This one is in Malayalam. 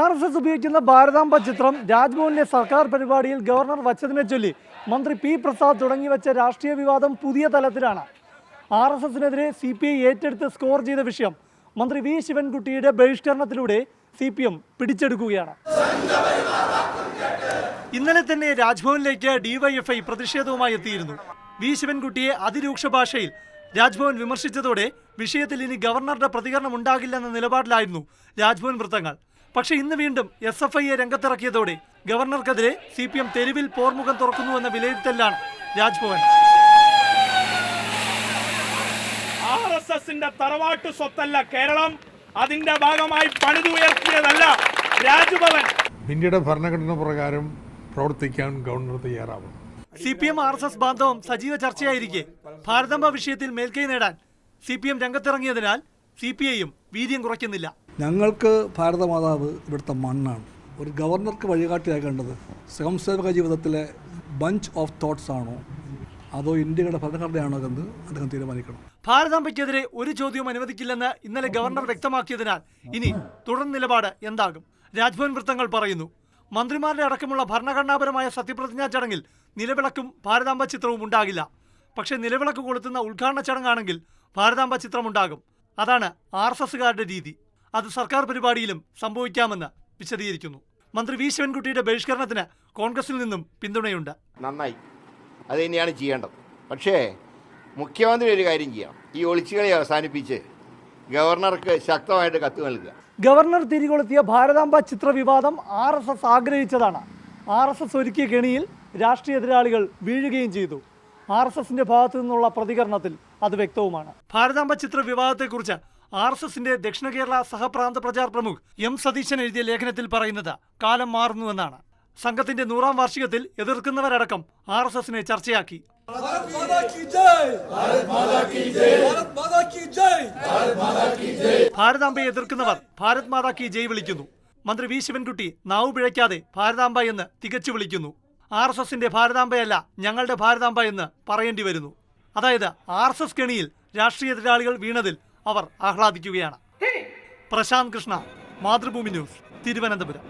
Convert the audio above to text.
RSS ഉപയോഗിക്കുന്ന ഭാരതാംബ ചിത്രം രാജ്ഭവനിലെ സർക്കാർ പരിപാടിയിൽ ഗവർണർ വച്ചതിനെ ചൊല്ലി മന്ത്രി പി പ്രസാദ് തുടങ്ങിവെച്ച രാഷ്ട്രീയ വിവാദം പുതിയ തലത്തിലാണ്. RSSനെതിരെ CPI ഏറ്റെടുത്ത് സ്കോർ ചെയ്ത വിഷയം മന്ത്രി വി ശിവൻകുട്ടിയുടെ ബഹിഷ്കരണത്തിലൂടെ CPM പിടിച്ചെടുക്കുകയാണ്. ഇന്നലെ തന്നെ രാജ്ഭവനിലേക്ക് DYFI പ്രതിഷേധവുമായി എത്തിയിരുന്നു. വി ശിവൻകുട്ടിയെ അതിരൂക്ഷ ഭാഷയിൽ രാജ്ഭവൻ വിമർശിച്ചതോടെ വിഷയത്തിൽ ഇനി ഗവർണറുടെ പ്രതികരണം ഉണ്ടാകില്ലെന്ന നിലപാടിലായിരുന്നു രാജ്ഭവൻ വൃത്തങ്ങൾ. പക്ഷേ ഇന്ന് വീണ്ടും SFIയെ രംഗത്തിറക്കിയതോടെ ഗവർണർക്കെതിരെ CPM തെരുവിൽ പോർമുഖം തുറക്കുന്നുവെന്ന വിലയിരുത്തലാണ് രാജ്ഭവൻ. RSSന്റെ തറവാട്ടു സ്വത്തല്ല കേരളം, അതിന്റെ ഭാഗമായി പണിതുയർത്തിയതല്ല രാജ്ഭവൻ. ഇന്ത്യയുടെ ഭരണഘടന പ്രകാരം പ്രവർത്തിക്കാൻ ഗവർണർ തയ്യാറാവും. CPM RSS ബാന്ധവം സജീവ ചർച്ചയായിരിക്കെ ഭാരതാംബ വിഷയത്തിൽ മേൽക്കൈ നേടാൻ CPM രംഗത്തിറങ്ങിയതിനാൽ CPIയും വീര്യം കുറയ്ക്കുന്നില്ല. ഞങ്ങൾക്ക് ഭാരതമാതാവ് ഇവിടുത്തെ മണ്ണാണ്. ഒരു ഗവർണർക്ക് വഴികാട്ടിയാക്കേണ്ടത് സ്വയംസേവക ജീവിതത്തിലെ ബഞ്ച് ഓഫ് തോട്ട്സ് ആണോ അതോ ഇന്ത്യയുടെ ഭരണഘടനയാണോ എന്ന് അദ്ദേഹം തീരുമാനിക്കണം. ഭാരതാംബയ്ക്കെതിരെ ഒരു ചോദ്യവും അനുവദിക്കില്ലെന്ന് ഇന്നലെ ഗവർണർ വ്യക്തമാക്കിയതിനാൽ ഇനി തുടർ നിലപാട് എന്താകും? രാജ്ഭവൻ വൃത്തങ്ങൾ പറയുന്നു, മന്ത്രിമാരുടെ അടക്കമുള്ള ഭരണഘടനാപരമായ സത്യപ്രതിജ്ഞാ ചടങ്ങിൽ നിലവിളക്കും ഭാരതാംബ ചിത്രവും ഉണ്ടാകില്ല. പക്ഷേ നിലവിളക്ക് കൊളുത്തുന്ന ഉദ്ഘാടന ചടങ്ങാണെങ്കിൽ ഭാരതാംബ ചിത്രമുണ്ടാകും. അതാണ് RSSകാരുടെ രീതി. അത് സർക്കാർ പരിപാടിയിലും സംഭവിക്കാമെന്ന് വിശദീകരിക്കുന്നു. മന്ത്രി വി ശിവൻകുട്ടിയുടെ ബഹിഷ്കരണത്തിന് കോൺഗ്രസിൽ നിന്നും പിന്തുണയുണ്ട്. നന്നായി, അത് തന്നെയാണ് ചെയ്യേണ്ടത്. പക്ഷേ മുഖ്യമന്ത്രി ഒരു കാര്യം ചെയ്യണം, ഈ ഒളിച്ചുകളി അവസാനിപ്പിച്ച് ഗവർണർക്ക് ശക്തമായിട്ട് കത്ത് നൽകുക. ഗവർണർ തിരികൊളുത്തിയ ഭാരതാംബ ചിത്ര വിവാദം RSS ആഗ്രഹിച്ചതാണ്. RSS ഒരുക്കിയ കെണിയിൽ രാഷ്ട്രീയ എതിരാളികൾ വീഴുകയും ചെയ്തു. RSSന്റെ ഭാഗത്തു നിന്നുള്ള പ്രതികരണത്തിൽ അത് വ്യക്തവുമാണ്. ഭാരതാംബ ചിത്ര വിവാദത്തെക്കുറിച്ച് RSSന്റെ ദക്ഷിണ കേരള സഹപ്രാന്ത പ്രചാർ പ്രമുഖ് M സതീശൻ എഴുതിയ ലേഖനത്തിൽ പറയുന്നത് കാലം മാറുന്നുവെന്നാണ്. സംഘത്തിന്റെ 100ാം വാർഷികത്തിൽ എതിർക്കുന്നവരടക്കം RSSനെ ചർച്ചയാക്കി. ഭാരതാംബയെ എതിർക്കുന്നവർ ഭാരത് മാതാ കി ജയ് വിളിക്കുന്നു. മന്ത്രി വി ശിവൻകുട്ടി നാവു പിഴയ്ക്കാതെ ഭാരതാംബ എന്ന് തികച്ചു വിളിക്കുന്നു. RSSന്റെ ഭാരതാംബയല്ല ഞങ്ങളുടെ ഭാരതാംബ എന്ന് പറയേണ്ടി വരുന്നു. അതായത് RSS കെണിയിൽ രാഷ്ട്രീയ എതിരാളികൾ വീണതിൽ അവർ ആഹ്ലാദിക്കുകയാണ്. പ്രശാന്ത് കൃഷ്ണ, മാതൃഭൂമി ന്യൂസ്, തിരുവനന്തപുരം.